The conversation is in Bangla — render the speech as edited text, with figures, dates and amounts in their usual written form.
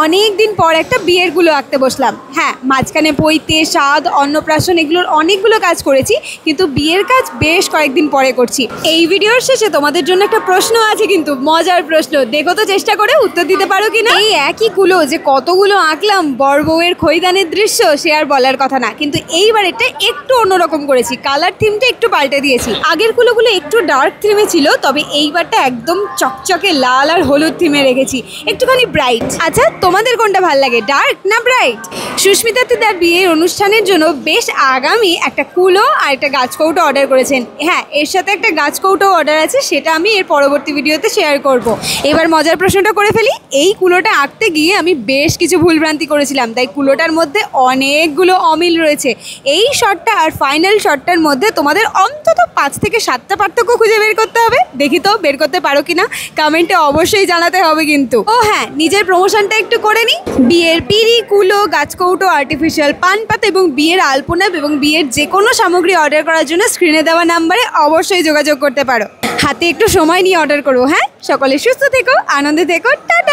অনেক দিন পর একটা বিয়ের গুলো আঁকতে বসলাম। হ্যাঁ, মাঝখানে বইতে স্বাদ, অন্নপ্রাশন এগুলোর অনেকগুলো কাজ করেছি, কিন্তু বিয়ের কাজ বেশ কয়েকদিন পরে করছি। এই ভিডিওর শেষে তোমাদের জন্য একটা প্রশ্ন আছে, কিন্তু মজার প্রশ্ন, দেখো তো চেষ্টা করে উত্তর দিতে পারো কিনা। এই একই কুলো যে কতগুলো আঁকলাম বর বউয়ের খৈদানের দৃশ্য, সে আর বলার কথা না, কিন্তু এইবার এটা একটু অন্যরকম করেছি, কালার থিমটা একটু পাল্টে দিয়েছি। আগের কুলোগুলো একটু ডার্ক থিমে ছিল, তবে এইবারটা একদম চকচকে লাল আর হলুদ থিমে রেখেছি, একটুখানি ব্রাইট। আচ্ছা, তোমাদের কোনটা ভালো লাগে, ডার্ক না ব্রাইট? সুস্মিতা দিদার বিয়ের অনুষ্ঠানের জন্য বেশ আগামী একটা কুলো আর একটা গাছকৌটো অর্ডার করেছেন। হ্যাঁ, এর সাথে একটা গাছকৌটো অর্ডার আছে, সেটা আমি এর পরবর্তী ভিডিওতে শেয়ার করব। এবার মজার প্রশ্নটা করে ফেলি। এই কুলোটা আঁকতে গিয়ে আমি বেশ কিছু ভুলভ্রান্তি করেছিলাম, তাই কুলোটার মধ্যে অনেকগুলো অমিল রয়েছে। এই শটটা আর ফাইনাল শটটার মধ্যে তোমাদের অন্তত 5 থেকে 7টা পার্থক্য খুঁজে বের করতে হবে। দেখি তো বের করতে পারো কিনা, কমেন্টে অবশ্যই জানাতে হবে কিন্তু। ও হ্যাঁ, নিজের প্রমোশনটা একটু করে নিই। বিয়ের পিঁড়ি, কুলো, গাছকৌটো, আর্টিফিশিয়াল পান পাতা এবং বিয়ের আলপনা এবং বিয়ের যে কোনো সামগ্রী অর্ডার করার জন্য স্ক্রিনে দেওয়া নাম্বারে অবশ্যই যোগাযোগ করতে পারো। হাতে একটু সময় নিয়ে অর্ডার করো। হ্যাঁ, সকলে সুস্থ থেকো, আনন্দে থেকো, টাটা।